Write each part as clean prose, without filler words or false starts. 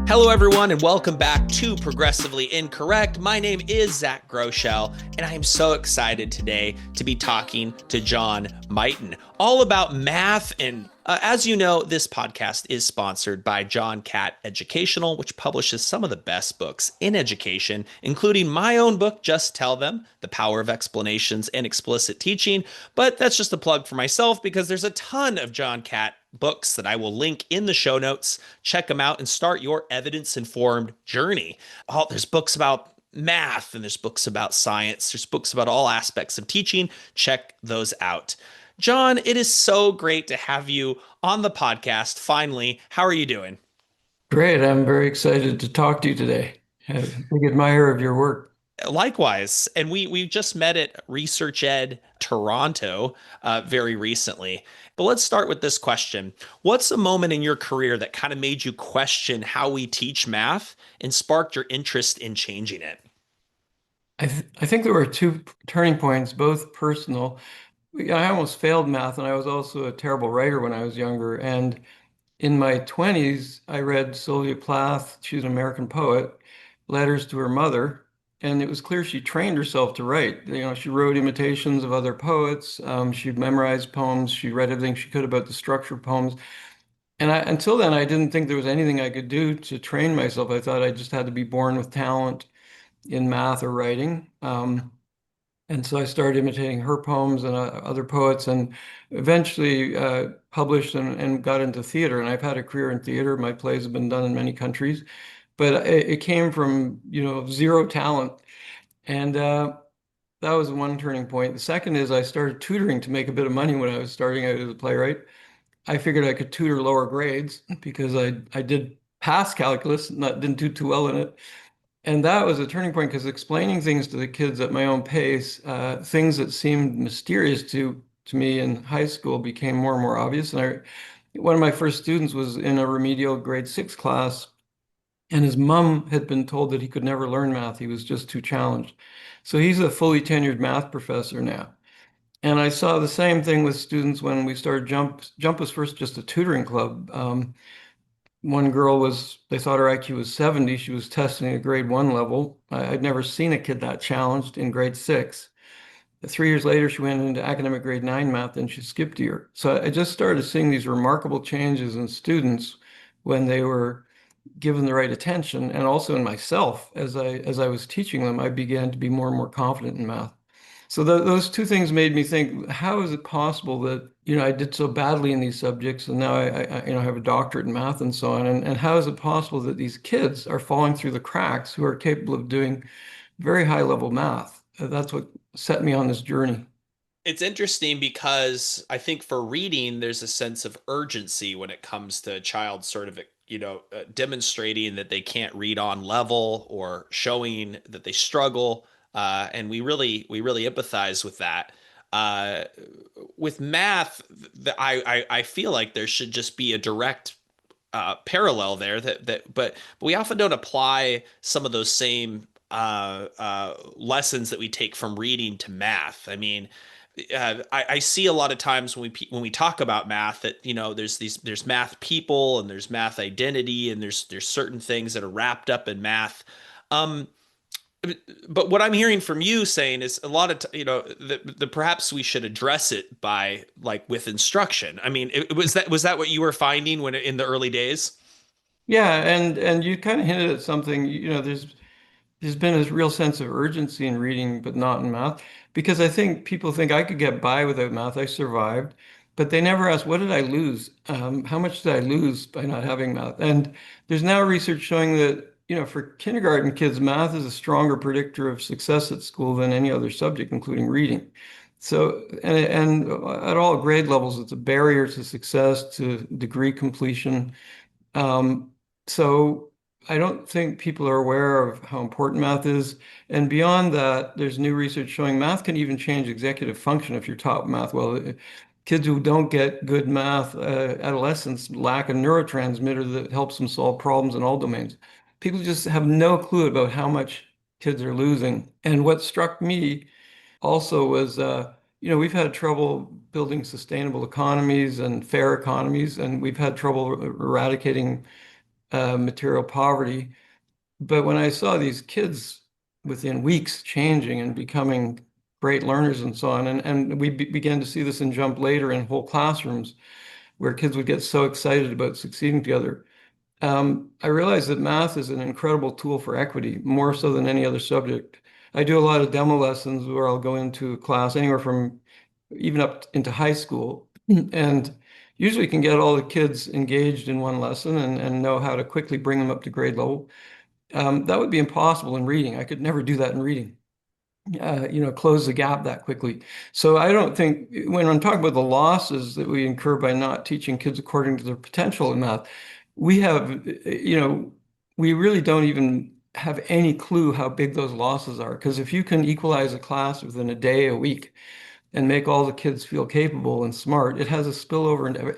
Hello, everyone, and welcome back to Progressively Incorrect. My name is Zach Groeschel, and I am so excited today to be talking to John Mighton all about math. And as you know, this podcast is sponsored by John Catt Educational, which publishes some of the best books in education, including my own book, Just Tell Them: The Power of Explanations and Explicit Teaching. But that's just a plug for myself because there's a ton of John Catt books that I will link in the show notes. Check them out and start your evidence-informed journey. There's books about math and there's books about science. There's books about all aspects of teaching. Check those out. John, it is so great to have you on the podcast. Finally, how are you doing? Great. I'm very excited to talk to you today. I'm a big admirer of your work. Likewise, and we just met at Research Ed Toronto very recently. But let's start with this question. What's a moment in your career that kind of made you question how we teach math and sparked your interest in changing it? I think there were two turning points, both personal. I almost failed math, and I was also a terrible writer when I was younger. And in my 20s, I read Sylvia Plath, she's an American poet, letters to her mother. And it was clear she trained herself to write. She wrote imitations of other poets. She memorized poems. She read everything she could about the structure of poems. And until then, I didn't think there was anything I could do to train myself. I thought I just had to be born with talent in math or writing. And so I started imitating her poems and other poets, and eventually published and got into theater. And I've had a career in theater. My plays have been done in many countries, but it came from, zero talent. And that was one turning point. The second is I started tutoring to make a bit of money when I was starting out as a playwright. I figured I could tutor lower grades because I did pass calculus, didn't do too well in it. And that was a turning point because explaining things to the kids at my own pace, things that seemed mysterious to me in high school became more and more obvious. And one of my first students was in a remedial grade 6 class, and his mom had been told that he could never learn math. He was just too challenged. So he's a fully tenured math professor now. And I saw the same thing with students when we started Jump. Jump was first just a tutoring club. One girl they thought her IQ was 70. She was testing at grade 1 level. I'd never seen a kid that challenged in grade 6. 3 years later, she went into academic grade 9 math and she skipped a year. So I just started seeing these remarkable changes in students when they were given the right attention, and also in myself as I was teaching them, I began to be more and more confident in math. So those two things made me think, how is it possible that, I did so badly in these subjects and now I have a doctorate in math and so on. And how is it possible that these kids are falling through the cracks who are capable of doing very high level math? That's what set me on this journey. It's interesting because I think for reading, there's a sense of urgency when it comes to a child sort of, demonstrating that they can't read on level or showing that they struggle. And we really empathize with that. Uh, with math, I feel like there should just be a direct parallel there but we often don't apply some of those same lessons that we take from reading to math. I mean, I see a lot of times when we talk about math that there's math people and there's math identity and there's certain things that are wrapped up in math. Um, but what I'm hearing from you saying is a lot of the perhaps we should address it by like with instruction. I mean, was that what you were finding when in the early days? Yeah, and you kind of hinted at something, there's been a real sense of urgency in reading, but not in math, because I think people think I could get by without math. I survived, but they never ask, what did I lose? How much did I lose by not having math? And there's now research showing that, for kindergarten kids, math is a stronger predictor of success at school than any other subject, including reading. So, and at all grade levels, it's a barrier to success, to degree completion. Um, so I don't think people are aware of how important math is. And beyond that, there's new research showing math can even change executive function if you're taught math well. Kids who don't get good math, adolescents lack a neurotransmitter that helps them solve problems in all domains. People just have no clue about how much kids are losing. And what struck me also was, we've had trouble building sustainable economies and fair economies, and we've had trouble eradicating material poverty. But when I saw these kids within weeks changing and becoming great learners and so on, and we began to see this in Jump later in whole classrooms where kids would get so excited about succeeding together. I realized that math is an incredible tool for equity, more so than any other subject. I do a lot of demo lessons where I'll go into a class anywhere from even up into high school, and usually can get all the kids engaged in one lesson and know how to quickly bring them up to grade level. That would be impossible in reading. I could never do that in reading. Close the gap that quickly. So I don't think when I'm talking about the losses that we incur by not teaching kids according to their potential in math, we have, we really don't even have any clue how big those losses are. Because if you can equalize a class within a day, a week, and make all the kids feel capable and smart, it has a spillover into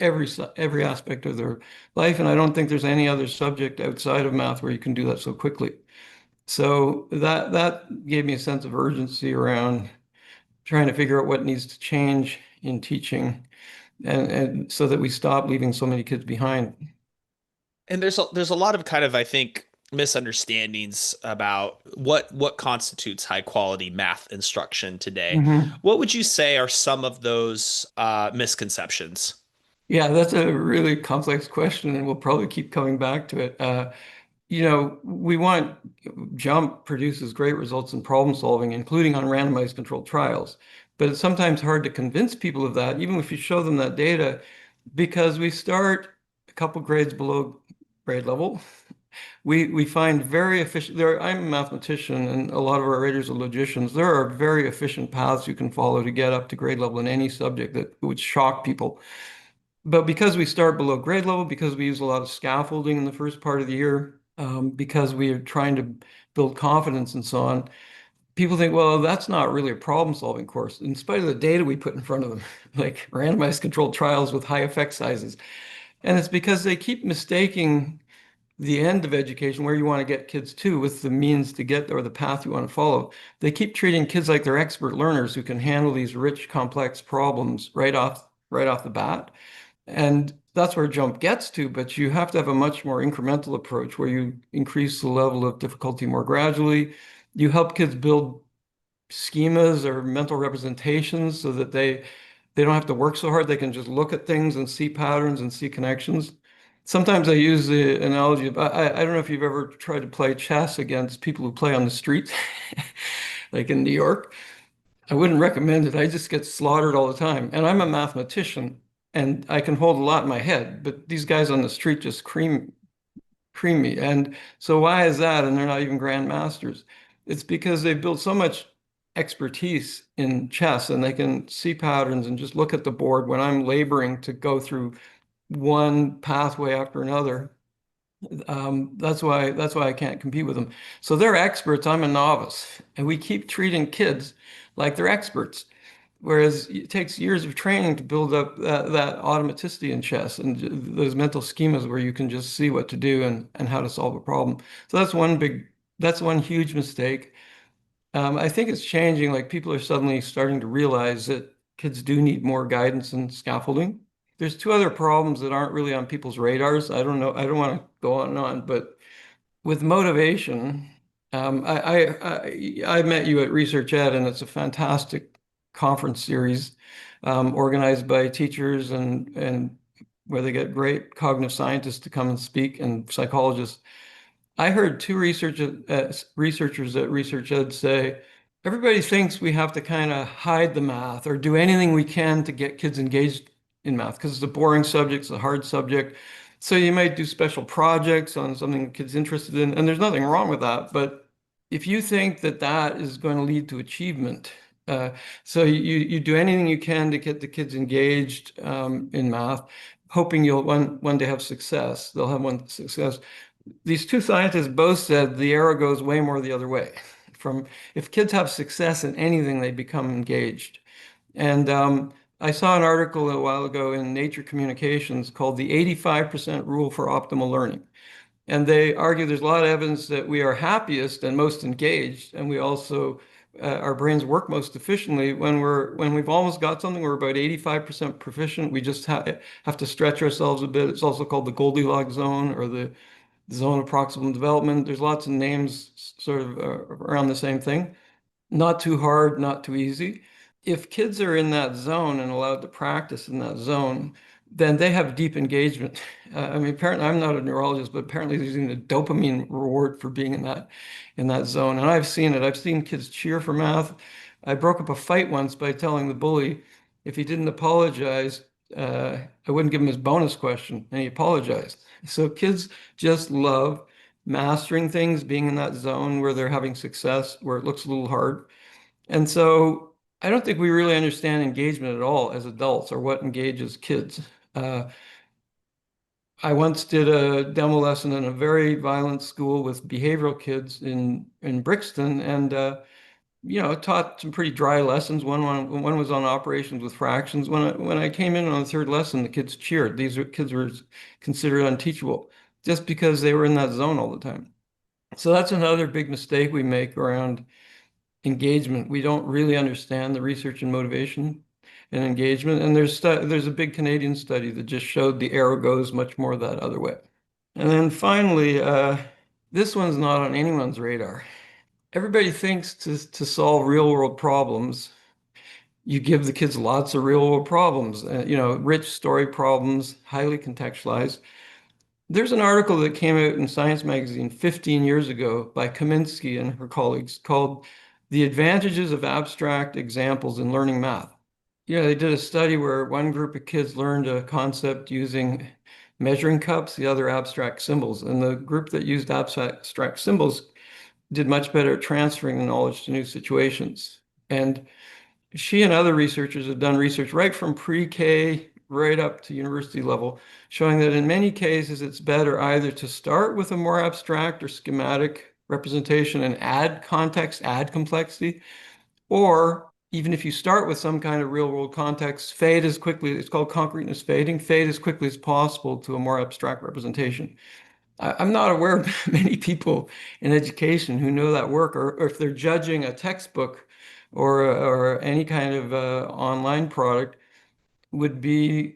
every aspect of their life. And I don't think there's any other subject outside of math where you can do that so quickly. So that gave me a sense of urgency around trying to figure out what needs to change in teaching and so that we stop leaving so many kids behind. And there's a lot of kind of, I think, misunderstandings about what constitutes high quality math instruction today. Mhm. What would you say are some of those misconceptions? Yeah, that's a really complex question, and we'll probably keep coming back to it. We want Jump produces great results in problem solving, including on randomized controlled trials. But it's sometimes hard to convince people of that, even if you show them that data, because we start a couple grades below grade level. We find very efficient there. I'm a mathematician, and a lot of our writers are logicians. There are very efficient paths you can follow to get up to grade level in any subject that would shock people. But because we start below grade level, because we use a lot of scaffolding in the first part of the year, because we are trying to build confidence and so on, people think, well, that's not really a problem-solving course, in spite of the data we put in front of them, like randomized controlled trials with high effect sizes. And it's because they keep mistaking the end of education, where you want to get kids to, with the means to get or the path you want to follow. They keep treating kids like they're expert learners who can handle these rich, complex problems right off the bat. And that's where Jump gets to, but you have to have a much more incremental approach where you increase the level of difficulty more gradually. You help kids build schemas or mental representations so that they don't have to work so hard. They can just look at things and see patterns and see connections. Sometimes I use the analogy of I don't know if you've ever tried to play chess against people who play on the street, like in New York. I wouldn't recommend it. I just get slaughtered all the time. And I'm a mathematician and I can hold a lot in my head, but these guys on the street just cream me. And so why is that? And they're not even grandmasters. It's because they've built so much expertise in chess and they can see patterns and just look at the board when I'm laboring to go through one pathway after another. That's why I can't compete with them. So they're experts, I'm a novice, and we keep treating kids like they're experts. Whereas it takes years of training to build up that automaticity in chess and those mental schemas where you can just see what to do and how to solve a problem. So that's one huge mistake. I think it's changing. Like people are suddenly starting to realize that kids do need more guidance and scaffolding. There's two other problems that aren't really on people's radars. I don't know. I don't want to go on and on, but with motivation, I met you at Research Ed, and it's a fantastic conference series organized by teachers and where they get great cognitive scientists to come and speak and psychologists. I heard two researchers at Research Ed say, everybody thinks we have to kind of hide the math or do anything we can to get kids engaged in math because it's a boring subject, it's a hard subject. So you might do special projects on something the kid's interested in, and there's nothing wrong with that. But if you think that that is going to lead to achievement, uh, so you do anything you can to get the kids engaged in math, hoping you'll one day have success. They'll have one success. These two scientists both said the arrow goes way more the other way. From if kids have success in anything, they become engaged. And I saw an article a while ago in Nature Communications called the 85% Rule for Optimal Learning. And they argue there's a lot of evidence that we are happiest and most engaged, and we also our brains work most efficiently when we've almost got something. We're about 85% proficient. We just have to stretch ourselves a bit. It's also called the Goldilocks zone or zone of proximal development. There's lots of names sort of around the same thing. Not too hard, not too easy. If kids are in that zone and allowed to practice in that zone, then they have deep engagement. I mean, apparently, I'm not a neurologist, but apparently there's even a dopamine reward for being in that zone. And I've seen it. I've seen kids cheer for math. I broke up a fight once by telling the bully if he didn't apologize, I wouldn't give him his bonus question, and he apologized. So kids just love mastering things, being in that zone where they're having success, where it looks a little hard. And so I don't think we really understand engagement at all as adults or what engages kids. Uh, I once did a demo lesson in a very violent school with behavioral kids in Brixton, and taught some pretty dry lessons. One was on operations with fractions. When I came in on the third lesson, the kids cheered. Kids were considered unteachable just because they were in that zone all the time. So that's another big mistake we make around engagement. We don't really understand the research and motivation and engagement. And there's a big Canadian study that just showed the arrow goes much more that other way. And then finally, this one's not on anyone's radar. Everybody thinks to solve real world problems, you give the kids lots of real world problems, rich story problems, highly contextualized. There's an article that came out in Science Magazine 15 years ago by Kaminsky and her colleagues called The Advantages of Abstract Examples in Learning Math. They did a study where one group of kids learned a concept using measuring cups, the other abstract symbols. And the group that used abstract symbols did much better at transferring the knowledge to new situations. And she and other researchers have done research right from pre-K right up to university level, showing that in many cases it's better either to start with a more abstract or schematic representation and add context, add complexity, or even if you start with some kind of real world context, fade as quickly, it's called concreteness fading, fade as quickly as possible to a more abstract representation. I'm not aware of many people in education who know that work, or if they're judging a textbook or any kind of online product, would be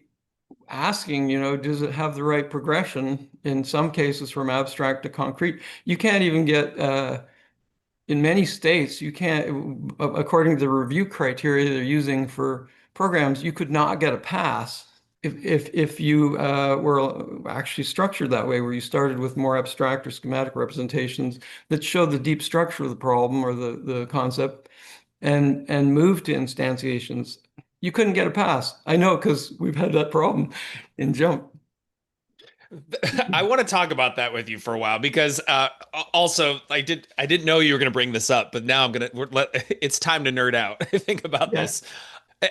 asking, does it have the right progression in some cases from abstract to concrete? You can't even get, in many states, you can't, according to the review criteria they're using for programs, you could not get a pass if you were actually structured that way, where you started with more abstract or schematic representations that showed the deep structure of the problem or the concept, and moved to instantiations, you couldn't get a pass. I know because we've had that problem in Jump. I want to talk about that with you for a while because also I didn't know you were going to bring this up, but now it's time to nerd out. Think about Yeah, this.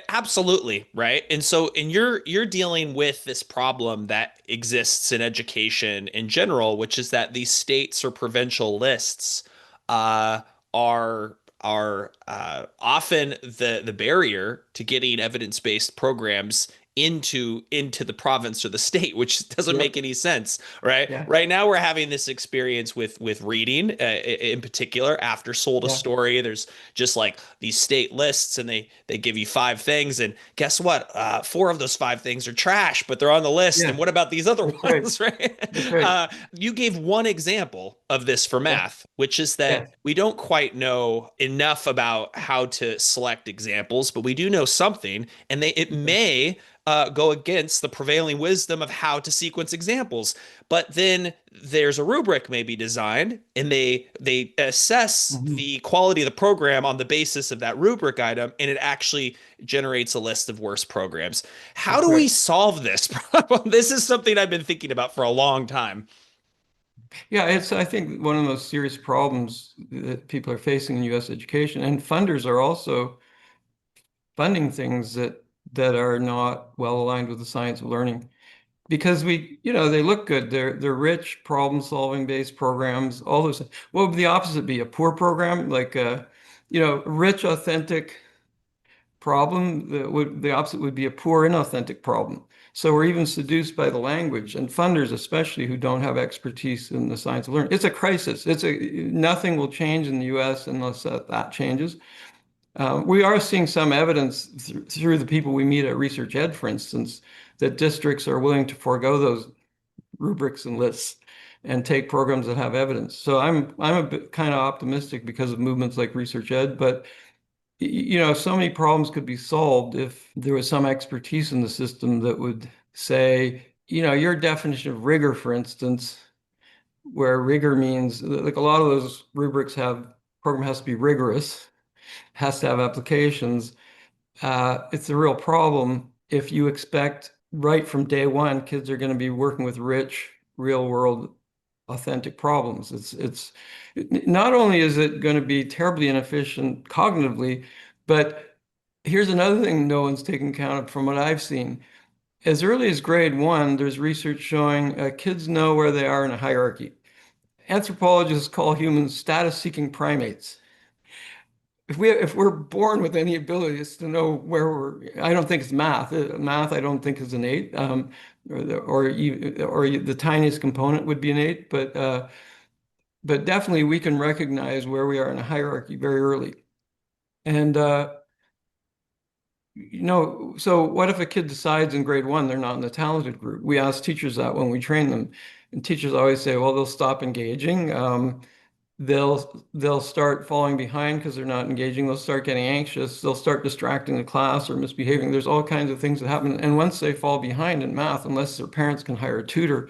Absolutely, right? And so and you're dealing with this problem that exists in education in general, which is that these states or provincial lists uh are often the barrier to getting evidence-based programs into the province or the state, which doesn't yeah, make any sense, right? yeah, Right now we're having this experience with reading, in particular. After Sold a yeah, Story, there's just like these state lists, and they give you five things, and guess what? Four of those five things are trash, but they're on the list. And yeah. what about these other That's right. ones, right? That's right. You gave one example of this for Yeah, math, which is that yeah, we don't quite know enough about how to select examples, but we do know something, and it may go against the prevailing wisdom of how to sequence examples. But then there's a rubric maybe designed, and they assess mhm. the quality of the program on the basis of that rubric item, and it actually generates a list of worst programs. How That's do we right. solve this problem? This is something I've been thinking about for a long time. Yeah, it's, I think, one of the most serious problems that people are facing in U.S. education, and funders are also funding things that are not well aligned with the science of learning because they look good. They're rich, problem-solving based programs, all those. What would the opposite be? A poor program, like rich, authentic problem. The opposite would be a poor, inauthentic problem. So we're even seduced by the language, and funders especially who don't have expertise in the science of learning. It's a crisis. Nothing will change in the U.S. unless that changes. We are seeing some evidence through the people we meet at Research Ed, for instance, that districts are willing to forego those rubrics and lists and take programs that have evidence. So I'm a bit kind of optimistic because of movements like Research Ed, but so many problems could be solved if there was some expertise in the system that would say, your definition of rigor, for instance, where rigor means like a lot of those rubrics have program has to be rigorous, has to have applications. It's a real problem if you expect right from day one kids are going to be working with rich, real world, authentic problems. It's not only is it going to be terribly inefficient cognitively, but here's another thing no one's taken account of from what I've seen. As early as grade one, there's research showing kids know where they are in a hierarchy. Anthropologists call humans status-seeking primates. If we're born with any abilities to know where I don't think it's math. Math, I don't think is innate, or the tiniest component would be innate, but definitely we can recognize where we are in a hierarchy very early. And so what if a kid decides in grade one they're not in the talented group? We ask teachers that when we train them, and teachers always say, well, they'll stop engaging. They'll start falling behind because they're not engaging. They'll start getting anxious. They'll start distracting the class or misbehaving. There's all kinds of things that happen. And once they fall behind in math, unless their parents can hire a tutor,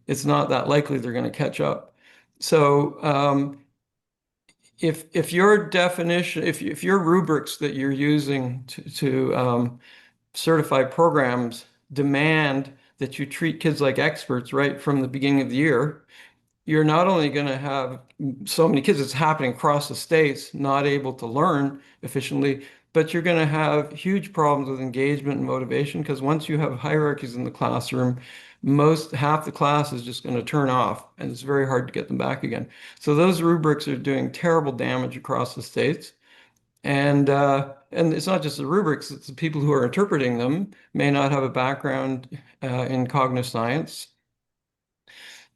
it's not that likely they're going to catch up. So if your definition, if your rubrics that you're using to certify programs demand that you treat kids like experts right from the beginning of the year, you're not only going to have so many kids, it's happening across the states, not able to learn efficiently, but you're going to have huge problems with engagement and motivation because once you have hierarchies in the classroom, half the class is just going to turn off and it's very hard to get them back again. So those rubrics are doing terrible damage across the states. And it's not just the rubrics, it's the people who are interpreting them may not have a background in cognitive science.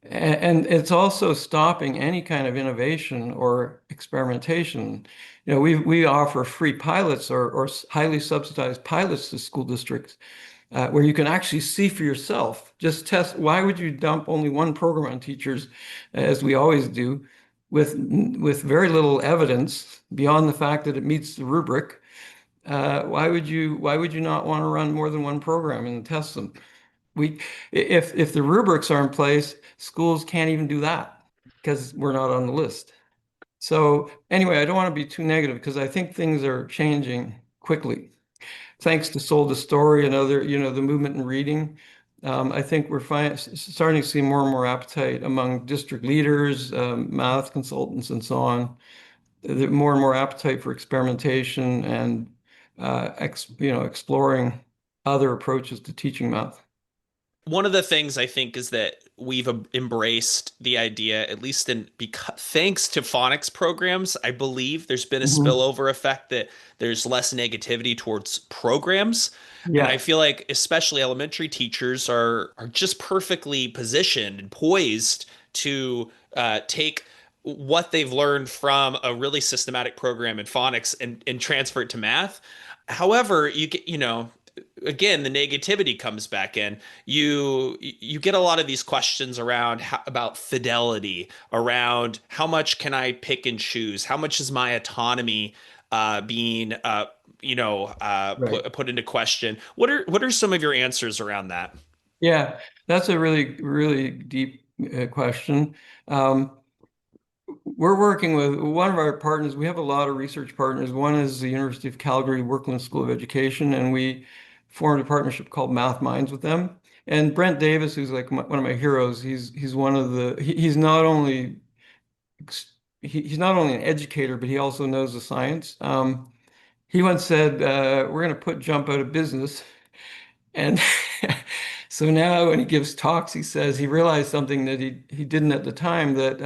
And it's also stopping any kind of innovation or experimentation. We offer free pilots or highly subsidized pilots to school districts where you can actually see for yourself. Just test. Why would you dump only one program on teachers, as we always do, with very little evidence beyond the fact that it meets the rubric? Why would you not want to run more than one program and test them? If the rubrics are in place, schools can't even do that because we're not on the list. So anyway, I don't want to be too negative because I think things are changing quickly. Thanks to Sold the Story and other, the movement in reading. I think we're starting to see more and more appetite among district leaders, math consultants, and so on. More and more appetite for experimentation and exploring other approaches to teaching math. One of the things I think is that we've embraced the idea, at least in because thanks to phonics programs, I believe there's been a Mhm. spillover effect that there's less negativity towards programs. And I Yeah, feel like especially elementary teachers are just perfectly positioned and poised to take what they've learned from a really systematic program in phonics and transfer it to math. However, again, the negativity comes back in. You get a lot of these questions around about fidelity, around how much can I pick and choose, how much is my autonomy being right. put into question. What are some of your answers around that? Yeah, that's a really, really deep question. Um, we're working with one of our partners. We have a lot of research partners. One is the University of Calgary Workland School of Education, and we formed a partnership called Math Minds with them. And Brent Davis, who's like one of my heroes, he's one of he's not only he's not only an educator, but he also knows the science. He once said, "We're going to put Jump out of business." And so now when he gives talks, he says he realized something that he didn't at the time, that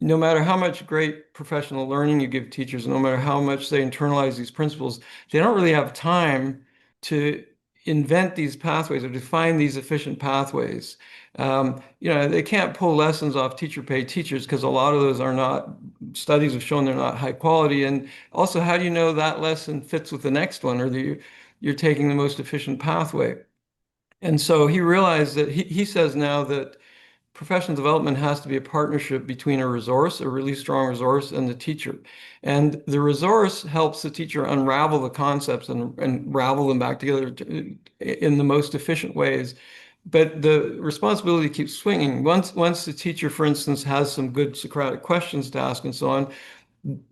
no matter how much great professional learning you give teachers, no matter how much they internalize these principles, they don't really have time to invent these pathways or define these efficient pathways. They can't pull lessons off teacher paid teachers because a lot of those are not, studies have shown they're not high quality. And also, how do you know that lesson fits with the next one, or you're taking the most efficient pathway? And so he realized that he says now that professional development has to be a partnership between a resource, a really strong resource, and the teacher. And the resource helps the teacher unravel the concepts and ravel them back together in the most efficient ways. But the responsibility keeps swinging. Once the teacher, for instance, has some good Socratic questions to ask and so on,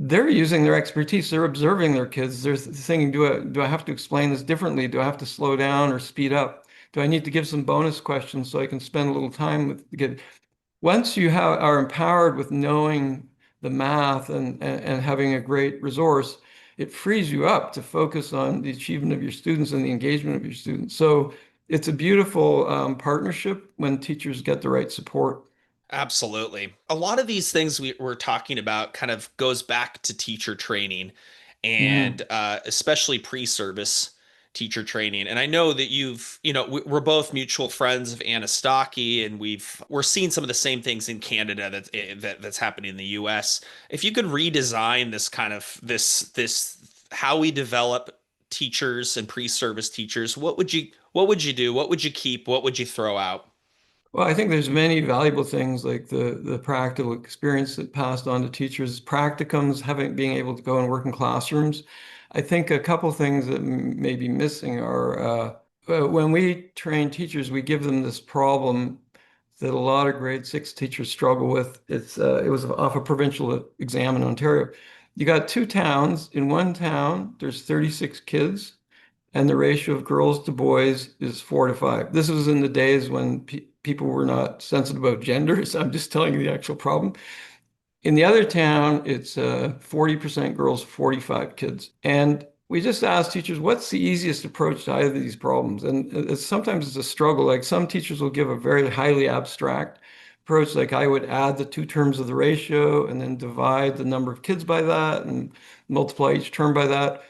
they're using their expertise. They're observing their kids. They're thinking, do I have to explain this differently? Do I have to slow down or speed up? Do I need to give some bonus questions so I can spend a little time with the kid? Once you are empowered with knowing the math and having a great resource, it frees you up to focus on the achievement of your students and the engagement of your students. So it's a beautiful partnership when teachers get the right support. Absolutely. A lot of these things we're talking about kind of goes back to teacher training Mm. and especially pre-service teacher training. And I know that we're both mutual friends of Anna Stocky, and we're seeing some of the same things in Canada that's happening in the US. If you could redesign this kind of this how we develop teachers and pre-service teachers, what would you do? What would you keep? What would you throw out? Well, I think there's many valuable things like the practical experience that passed on to teachers, practicums, being able to go and work in classrooms. I think a couple things that may be missing are when we train teachers, we give them this problem that a lot of grade six teachers struggle with. It was off a provincial exam in Ontario. You got two towns. In one town, there's 36 kids and the ratio of girls to boys is 4 to 5. This was in the days when people were not sensitive about gender, so I'm just telling you the actual problem. In the other town, it's 40% girls, 45 kids. And we just ask teachers, what's the easiest approach to either of these problems? And sometimes it's a struggle. Like some teachers will give a very highly abstract approach, like I would add the two terms of the ratio and then divide the number of kids by that and multiply each term by that.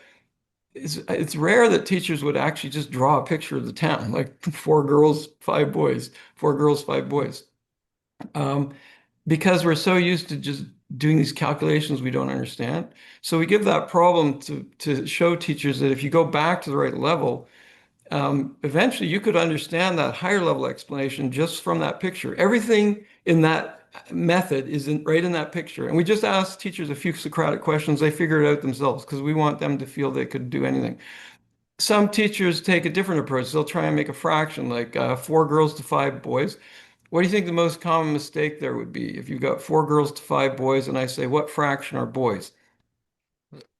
It's rare that teachers would actually just draw a picture of the town, like 4 girls, 5 boys, 4 girls, 5 boys. Um, because we're so used to just doing these calculations we don't understand. So we give that problem to show teachers that if you go back to the right level, eventually you could understand that higher level explanation just from that picture. Everything in that method is right in that picture. And we just ask teachers a few Socratic questions. They figure it out themselves because we want them to feel they could do anything. Some teachers take a different approach. They'll try and make a fraction, like 4 girls to 5 boys. What do you think the most common mistake there would be if you've got 4 girls to 5 boys and I say, what fraction are boys?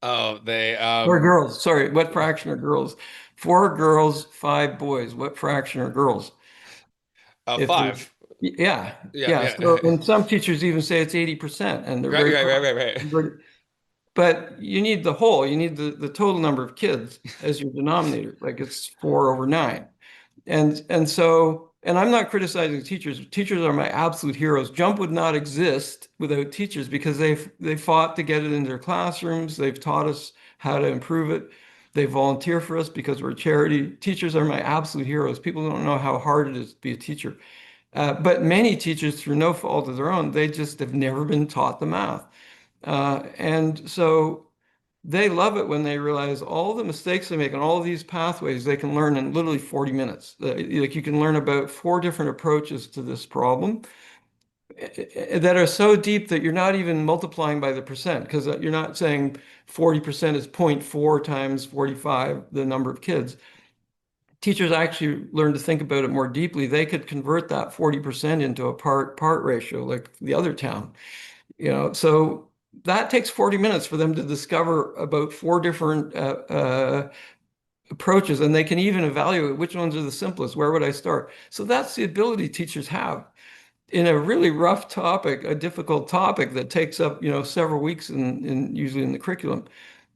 Oh, they Or girls, sorry, what fraction are girls? 4 girls, 5 boys. What fraction are girls? If there's, five. yeah, Yeah, yeah. So, yeah. and some teachers even say it's 80%, and they're Right, very right, right, proud. right, right. But you need the whole, you need the total number of kids as your denominator, like it's 4/9. And I'm not criticizing teachers. Teachers are my absolute heroes. Jump would not exist without teachers because they fought to get it into their classrooms. They've taught us how to improve it. They volunteer for us because we're a charity. Teachers are my absolute heroes. People don't know how hard it is to be a teacher. But many teachers, through no fault of their own, they just have never been taught the math. And so they love it when they realize all the mistakes they make on all of these pathways they can learn in literally 40 minutes. Like you can learn about 4 different approaches to this problem that are so deep that you're not even multiplying by the percent because you're not saying 40% is zero point 0.4 times 45, the number of kids. Teachers actually learn to think about it more deeply. They could convert that 40% into a part ratio like the other town. So that takes 40 minutes for them to discover about 4 different approaches, and they can even evaluate which ones are the simplest. Where would I start? So that's the ability teachers have in a really rough topic, a difficult topic that takes up, several weeks usually in the curriculum,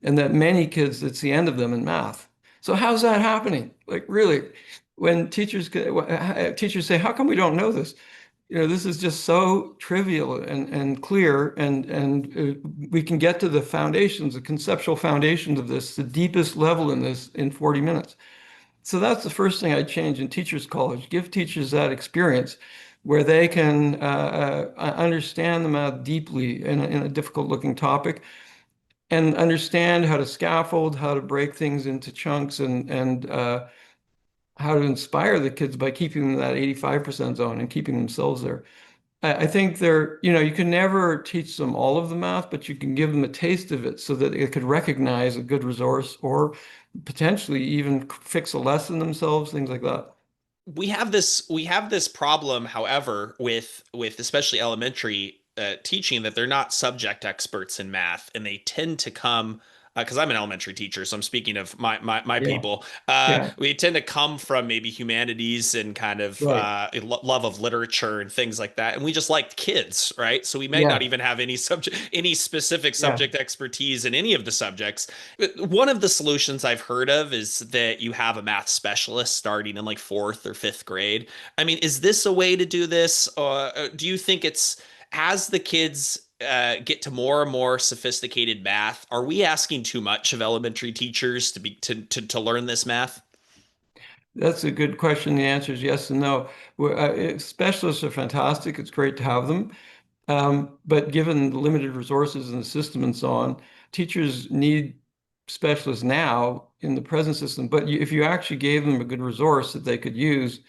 and that many kids, it's the end of them in math. So how's that happening? Like really, when teachers say, "How come we don't know this?" This is just so trivial and clear, and we can get to the foundations, the conceptual foundations of this, the deepest level in this in 40 minutes. So that's the first thing I'd change in teachers' college. Give teachers that experience where they can understand the math deeply in a difficult looking topic and understand how to scaffold, how to break things into chunks and how to inspire the kids by keeping them in that 85% zone and keeping themselves there. I think you can never teach them all of the math, but you can give them a taste of it so that they could recognize a good resource or potentially even fix a lesson themselves, things like that. We have this problem, however, with especially elementary teaching, that they're not subject experts in math, and they tend to come, because I'm an elementary teacher, so I'm speaking of my Yeah, people. yeah, We tend to come from maybe humanities and kind of right. love of literature and things like that, and we just liked kids, right? So we may not Yeah, even have any specific yeah. subject expertise in any of the subjects. One of the solutions I've heard of is that you have a math specialist starting in like fourth or fifth grade. I mean, is this a way to do this? Do you think it's as the kids get to more and more sophisticated math, are we asking too much of elementary teachers to learn this math? That's a good question. The answer is yes and no. Specialists are fantastic. It's great to have them. But given the limited resources in the system and so on, teachers need specialists now in the present system. But if you actually gave them a good resource that they could use,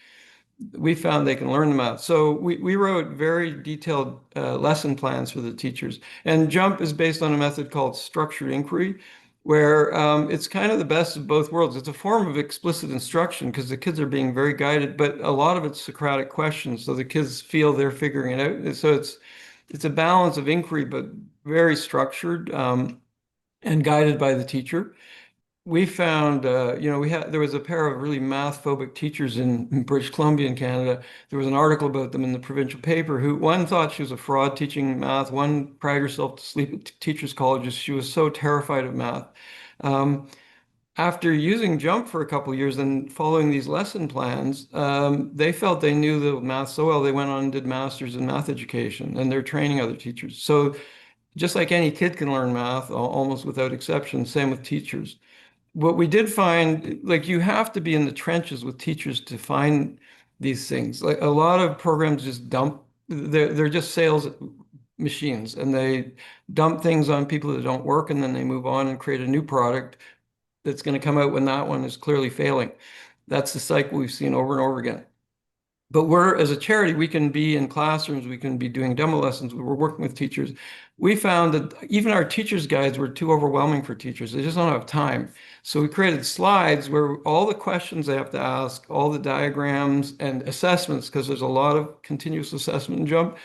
we found they can learn the math. So we wrote very detailed lesson plans for the teachers. And JUMP is based on a method called structured inquiry, where it's kind of the best of both worlds. It's a form of explicit instruction because the kids are being very guided, but a lot of it's Socratic questions, so the kids feel they're figuring it out. So it's a balance of inquiry, but very structured and guided by the teacher. We found, there was a pair of really math phobic teachers in British Columbia in Canada. There was an article about them in the provincial paper who one thought she was a fraud teaching math, one cried herself to sleep at teachers' colleges. She was so terrified of math. Um, After using Jump for a couple of years and following these lesson plans, they felt they knew the math so well, they went on and did masters in math education, and they're training other teachers. So just like any kid can learn math, almost without exception, same with teachers. What we did find, like you have to be in the trenches with teachers to find these things. Like a lot of programs just dump, they're just sales machines and they dump things on people that don't work and then they move on and create a new product that's going to come out when that one is clearly failing. That's the cycle we've seen over and over again. But we're, as a charity, we can be in classrooms, we can be doing demo lessons, we're working with teachers. We found that even our teachers' guides were too overwhelming for teachers. They just don't have time. So we created slides where all the questions they have to ask, all the diagrams and assessments, because there's a lot of continuous assessment in Jump,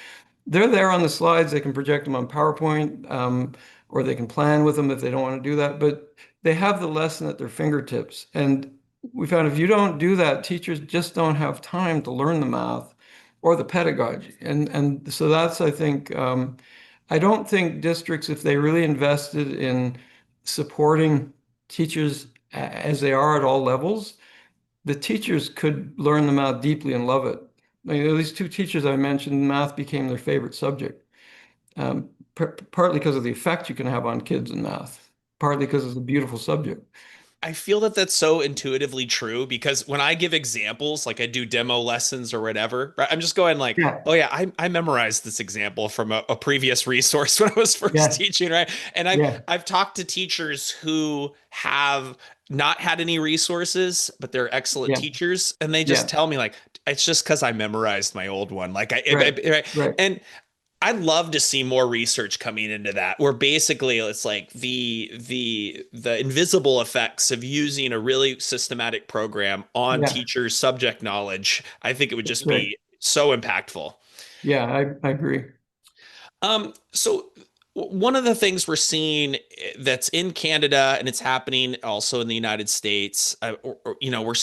they're there on the slides. They can project them on PowerPoint, or they can plan with them if they don't want to do that. But they have the lesson at their fingertips. And we found if you don't do that, teachers just don't have time to learn the math or the pedagogy. And so that's, I think, I don't think districts, if they really invested in supporting teachers as they are at all levels, the teachers could learn the math deeply and love it. I mean, these two teachers I mentioned, math became their favorite subject, partly because of the effect you can have on kids in math, partly because it's a beautiful subject. I feel that that's so intuitively true because when I give examples, like I do demo lessons or whatever, right, I'm just going like, Yeah, oh yeah, I memorized this example from a previous resource when I was first yeah, teaching, right? And I've yeah, I've talked to teachers who have not had any resources, but they're excellent yeah, teachers, and they just yeah. tell me like, it's just because I memorized my old one, like Right, right? right. And I'd love to see more research coming into that, where basically it's like the invisible effects of using a really systematic program on Yeah, teachers' subject knowledge. I think it would that's just right. be so impactful. Yeah, I agree. So one of the things we're seeing that's in Canada and it's happening also in the United States, we're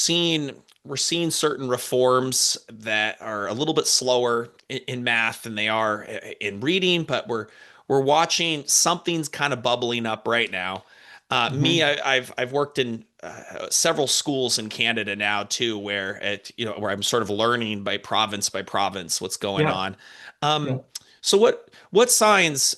seeing certain reforms that are a little bit slower in math than they are in reading, but we're watching something's kind of bubbling up right now. Me, Hmm. I've worked in several schools in Canada now too, where I'm sort of learning by province what's going Yeah, on. yeah. So what signs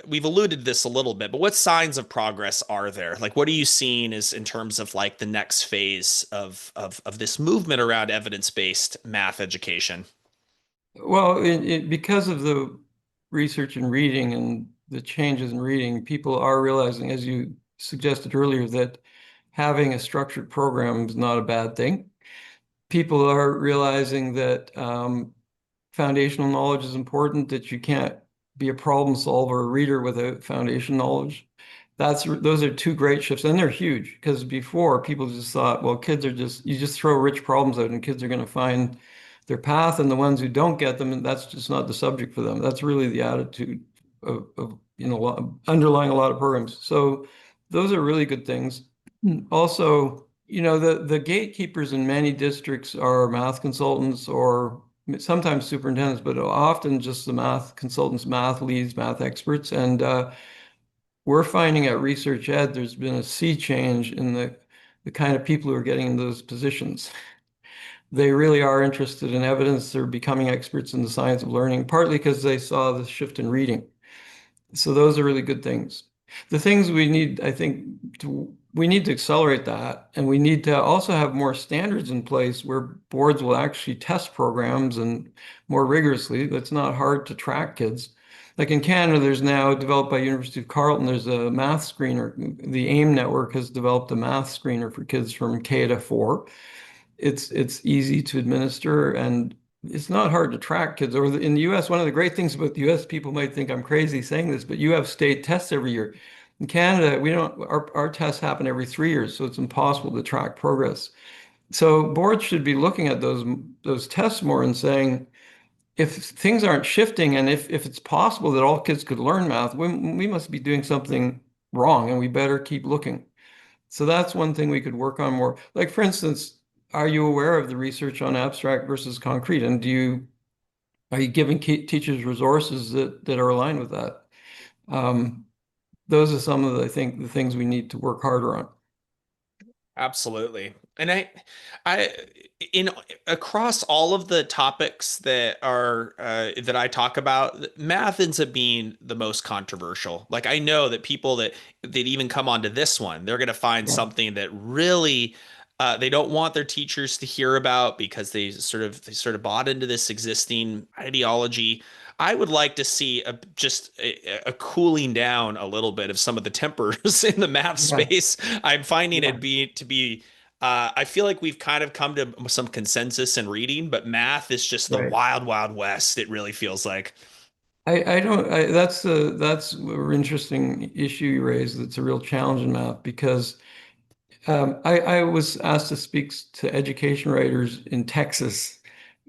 we've alluded to this a little bit, but what signs of progress are there? Like what are you seeing is in terms of like the next phase of this movement around evidence-based math education? Well, because of the research and reading and the changes in reading, people are realizing, as you suggested earlier, that having a structured program is not a bad thing. people are realizing that foundational knowledge is important, that you can't be a problem solver or reader without foundation knowledge. Those are two great shifts, and they're huge because before people just thought, well, kids are just you just throw rich problems out and kids are going to find their path, and the ones who don't get them, and that's just not the subject for them. That's really the attitude of underlying a lot of programs. So those are really good things. Also, the gatekeepers in many districts are math consultants or sometimes superintendents, but often just the math consultants, math leads, math experts. And we're finding at Research Ed there's been a sea change in the kind of people who are getting in those positions. They really are interested in evidence. They're becoming experts in the science of learning, partly because they saw the shift in reading. So those are really good things. The things we need, I think, we need to accelerate that, and we need to also have more standards in place where boards will actually test programs and more rigorously. That's not hard to track kids. Like in Canada, there's now developed by University of Carleton, there's a math screener. The AIM network has developed a math screener for kids from K to 4. It's easy to administer and it's not hard to track kids. Or in the US, one of the great things about the US, people might think I'm crazy saying this, but you have state tests every year. In Canada, we don't, our tests happen every 3 years, so it's impossible to track progress. So boards should be looking at those tests more and saying, if things aren't shifting and if it's possible that all kids could learn math, we must be doing something wrong and we better keep looking. So that's one thing we could work on more. Like, for instance, are you aware of the research on abstract versus concrete? And are you giving teachers resources that are aligned with that? Um, those are some of I think, the things we need to work harder on. Absolutely. And I, in across all of the topics that I talk about, math ends up being the most controversial. Like I know that people that even come onto this one, they're going to find Yeah, something that really they don't want their teachers to hear about because they sort of bought into this existing ideology. I would like to see just a cooling down a little bit of some of the tempers in the math yeah, space. I'm finding yeah, I feel like we've kind of come to some consensus in reading, but math is just the right. wild, wild west. It really feels like. I don't, that's an interesting issue you raised. That's a real challenge in math because I was asked to speak to education writers in Texas.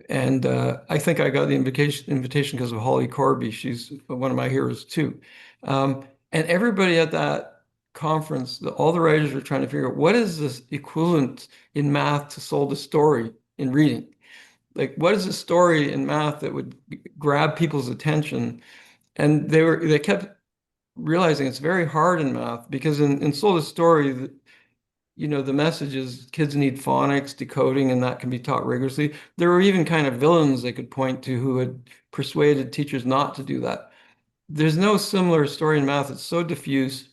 And I think I got the invitation because of Holly Corby. She's one of my heroes too. And everybody at that conference, all the writers were trying to figure out what is this equivalent in math to sold a story in reading? Like, what is a story in math that would grab people's attention? And they kept realizing it's very hard in math because in sold a story, the message is kids need phonics, decoding, and that can be taught rigorously. There were even kind of villains they could point to who had persuaded teachers not to do that. There's no similar story in math. It's so diffuse.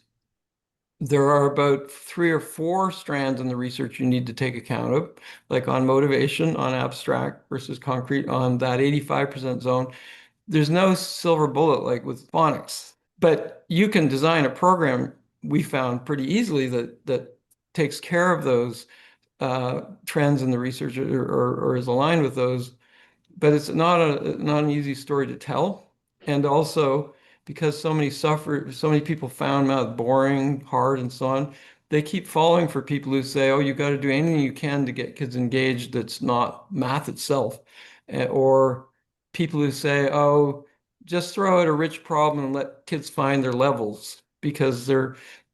There are about 3 or 4 strands in the research you need to take account of, like on motivation, on abstract versus concrete, on that 85% zone. There's no silver bullet like with phonics, but you can design a program we found pretty easily that takes care of those trends in the research or is aligned with those, but it's not an easy story to tell. And also because so many people found math boring, hard, and so on, they keep falling for people who say, "Oh, you got to do anything you can to get kids engaged that's not math itself," or people who say, "Oh, just throw out a rich problem and let kids find their levels because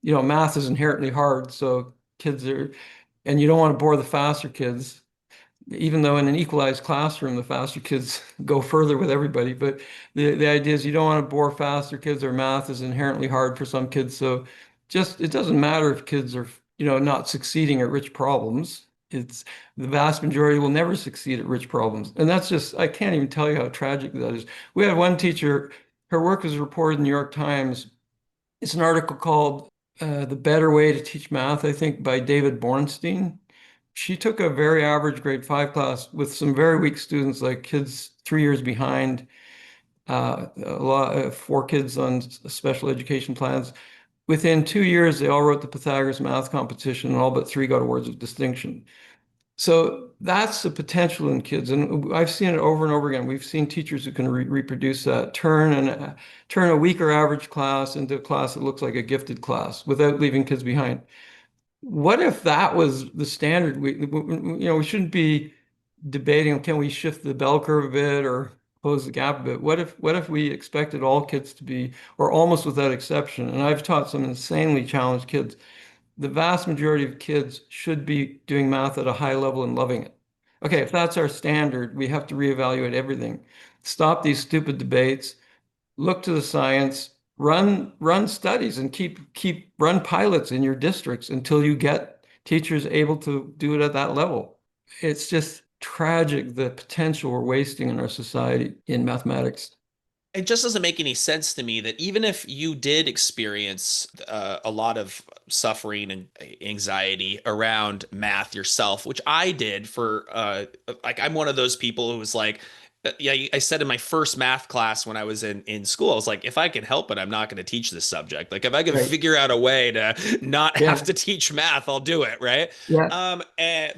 math is inherently hard, so kids are, and you don't want to bore the faster kids." Even though in an equalized classroom, the faster kids go further with everybody. But the idea is you don't want to bore faster kids or math is inherently hard for some kids. So just it doesn't matter if kids are, not succeeding at rich problems. It's the vast majority will never succeed at rich problems. And that's just, I can't even tell you how tragic that is. We had one teacher, her work was reported in the New York Times. It's an article called The Better Way to Teach Math, I think, by David Bornstein. She took a very average grade 5 class with some very weak students, like kids 3 years behind, 4 kids on special education plans. Within 2 years, they all wrote the Pythagoras math competition, and all but 3 got awards of distinction. So that's the potential in kids, and I've seen it over and over again. We've seen teachers who can reproduce that, turn a weaker average class into a class that looks like a gifted class without leaving kids behind. What if that was the standard? We shouldn't be debating, can we shift the bell curve a bit or close the gap a bit? What if we expected all kids to be, or almost without exception, and I've taught some insanely challenged kids, the vast majority of kids should be doing math at a high level and loving it. Okay, if that's our standard, we have to reevaluate everything. Stop these stupid debates, look to the science, run studies and keep run pilots in your districts until you get teachers able to do it at that level. It's just tragic the potential we're wasting in our society in mathematics. It just doesn't make any sense to me that even if you did experience a lot of suffering and anxiety around math yourself, which I did for like I'm one of those people who was like, yeah, I said in my first math class when I was in school, I was like, if I can help it, I'm not going to teach this subject. Like if I can Right. figure out a way to not have Yeah. to teach math, I'll do it, right? Yeah.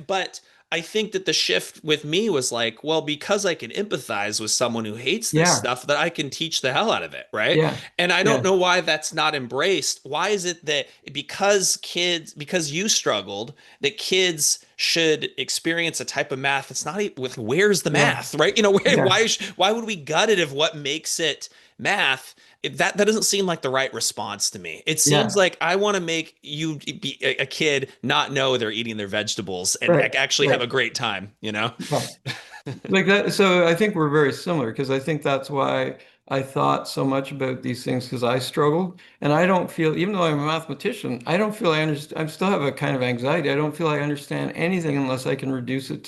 But I think that the shift with me was like, well, because I can empathize with someone who hates this Yeah. stuff, that I can teach the hell out of it, right? Yeah. And I don't Yeah. know why that's not embraced. Why is it that because you struggled, that kids should experience a type of math that's not with where's the Yeah. math, right? Yeah. Why would we gut it if what makes it math? That doesn't seem like the right response to me. It seems Yeah. like I want to make you be a kid not know they're eating their vegetables and Right. actually have Right. a great time, you know? Yeah. Like that. So I think we're very similar because I think that's why I thought so much about these things because I struggled and I don't feel, even though I'm a mathematician, I don't feel I understand. I still have a kind of anxiety. I don't feel I understand anything unless I can reduce it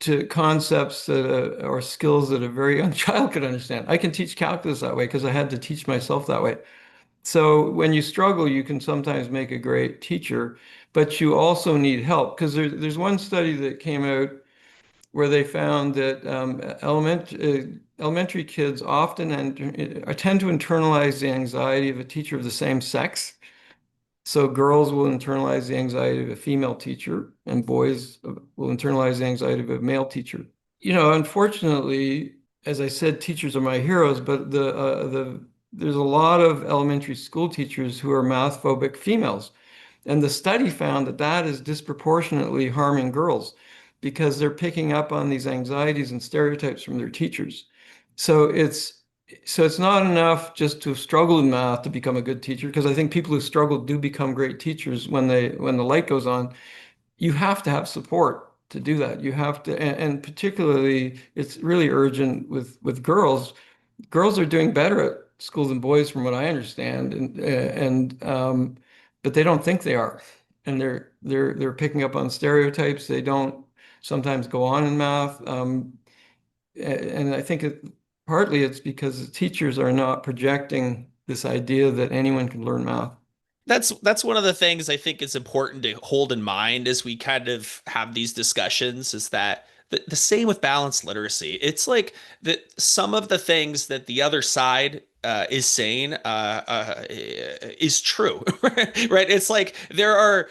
to concepts that or skills that a very young child could understand. I can teach calculus that way because I had to teach myself that way. So when you struggle, you can sometimes make a great teacher, but you also need help because there's one study that came out where they found that elementary kids often tend to internalize the anxiety of a teacher of the same sex. So girls will internalize the anxiety of a female teacher, and boys will internalize the anxiety of a male teacher. Unfortunately, as I said, teachers are my heroes, but there's a lot of elementary school teachers who are math phobic females. And the study found that that is disproportionately harming girls because they're picking up on these anxieties and stereotypes from their teachers. So it's not enough just to struggle in math to become a good teacher, because I think people who struggle do become great teachers when the light goes on. You have to have support to do that. You have to, and particularly it's really urgent with girls. Girls are doing better at school than boys, from what I understand, but they don't think they are, and they're picking up on stereotypes. They don't sometimes go on in math, and I think partly it's because the teachers are not projecting this idea that anyone can learn math. That's one of the things I think is important to hold in mind as we kind of have these discussions is that the same with balanced literacy. It's like that some of the things that the other side is saying is true, right? It's like there.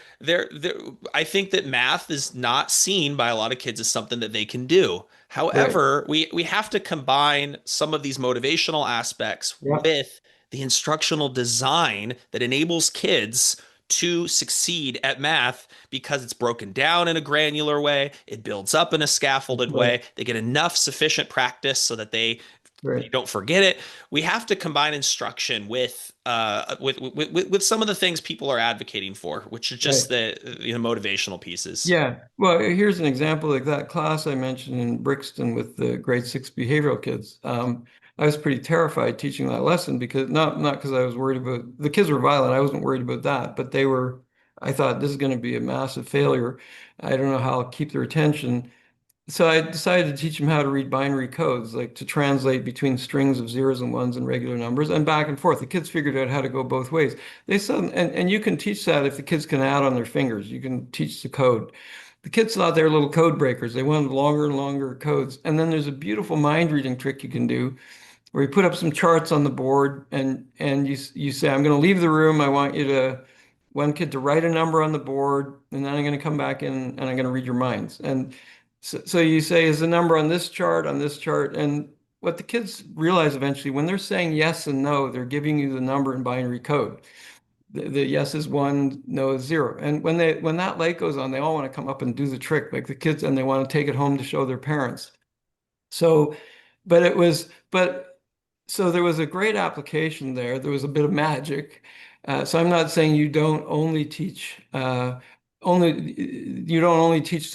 I think that math is not seen by a lot of kids as something that they can do. Right. However, we have to combine some of these motivational aspects Yeah. with the instructional design that enables kids to succeed at math because it's broken down in a granular way, it builds up in a scaffolded Right. way, they get enough sufficient practice so that they Right. don't forget it. We have to combine instruction with some of the things people are advocating for, which are just Right. the motivational pieces. Yeah. Well, here's an example like that class I mentioned in Brixton with the grade six behavioral kids. I was pretty terrified teaching that lesson because not because I was worried about the kids were violent. I wasn't worried about that, but they were. I thought this is going to be a massive failure. I don't know how I'll keep their attention. So I decided to teach them how to read binary codes, like to translate between strings of zeros and ones and regular numbers and back and forth. The kids figured out how to go both ways. They saw, and you can teach that if the kids can add on their fingers. You can teach the code. The kids thought they were little code breakers. They wanted longer and longer codes. And then there's a beautiful mind reading trick you can do where you put up some charts on the board and you say, I'm going to leave the room. I want you to one kid to write a number on the board, and then I'm going to come back in and I'm going to read your minds. And so you say, is the number on this chart, on this chart? And what the kids realize eventually, when they're saying yes and no, they're giving you the number in binary code. The yes is one, no is zero. And when that light goes on, they all want to come up and do the trick, like the kids, and they want to take it home to show their parents. So, but so there was a great application there. There was a bit of magic. So I'm not saying you don't only teach to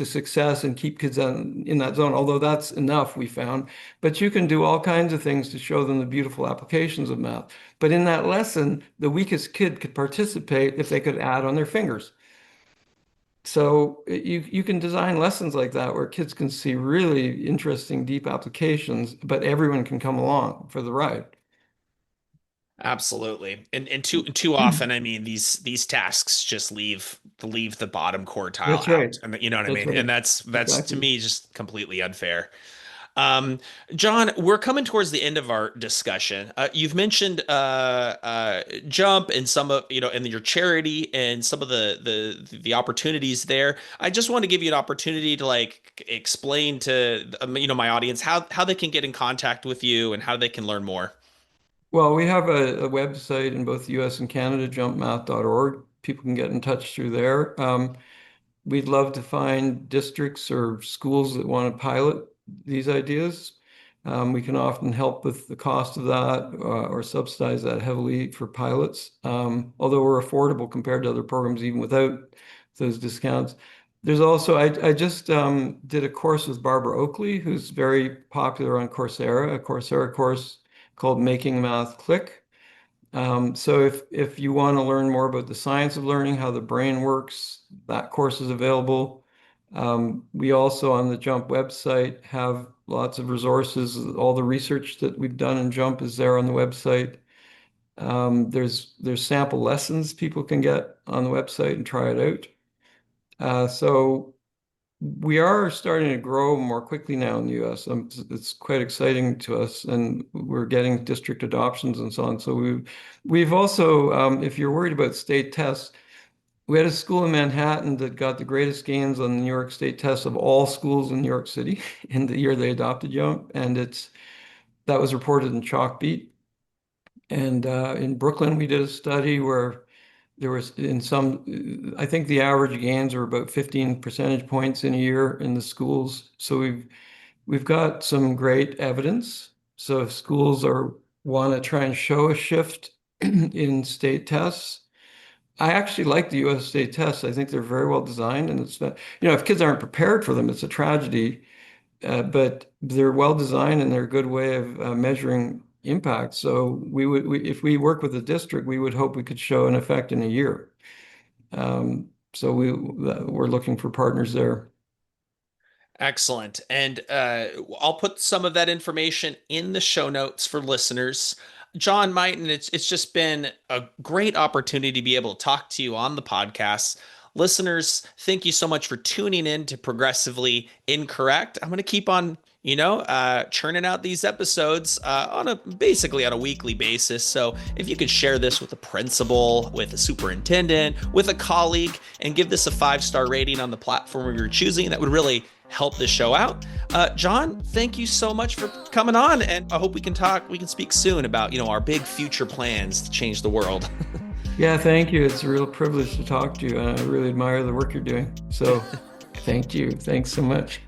success and keep kids in that zone, although that's enough, we found. But you can do all kinds of things to show them the beautiful applications of math. But in that lesson, the weakest kid could participate if they could add on their fingers. So you can design lessons like that where kids can see really interesting, deep applications, but everyone can come along for the ride. Absolutely. And too often, I mean, these tasks just leave the bottom quartile That's right. out. And you know what I That's mean? And right. that's to Exactly. me just completely unfair. John, we're coming towards the end of our discussion. You've mentioned Jump and some of and your charity and some of the opportunities there. I just want to give you an opportunity to like explain to my audience how they can get in contact with you and how they can learn more. Well, we have a website in both the US and Canada, jumpmath.org. People can get in touch through there. We'd love to find districts or schools that want to pilot these ideas. We can often help with the cost of that or subsidize that heavily for pilots, although we're affordable compared to other programs, even without those discounts. There's also, I just did a course with Barbara Oakley, who's very popular on Coursera, a Coursera course called Making Math Click. So if you want to learn more about the science of learning, how the brain works, that course is available. We also on the Jump website have lots of resources. All the research that we've done in Jump is there on the website. There's sample lessons people can get on the website and try it out. So we are starting to grow more quickly now in the US. It's quite exciting to us, and we're getting district adoptions and so on. So we've also, if you're worried about state tests, we had a school in Manhattan that got the greatest gains on the New York State tests of all schools in New York City in the year they adopted Jump, and that was reported in Chalkbeat. And in Brooklyn, we did a study where there was I think the average gains were about 15 percentage points in a year in the schools. So we've got some great evidence. So if schools want to try and show a shift in state tests, I actually like the US state tests. I think they're very well designed, and it's not, if kids aren't prepared for them, it's a tragedy. But they're well designed and they're a good way of measuring impact. So if we work with the district, we would hope we could show an effect in a year. So we're looking for partners there. Excellent. And I'll put some of that information in the show notes for listeners. John Mighton, it's just been a great opportunity to be able to talk to you on the podcast. Listeners, thank you so much for tuning in to Progressively Incorrect. I'm going to keep on, churning out these episodes basically on a weekly basis. So if you could share this with a principal, with a superintendent, with a colleague, and give this a 5-star rating on the platform you're choosing, that would really help this show out. John, thank you so much for coming on, and I hope we can speak soon about, our big future plans to change the world. Yeah, thank you. It's a real privilege to talk to you, and I really admire the work you're doing. So thank you. Thanks so much.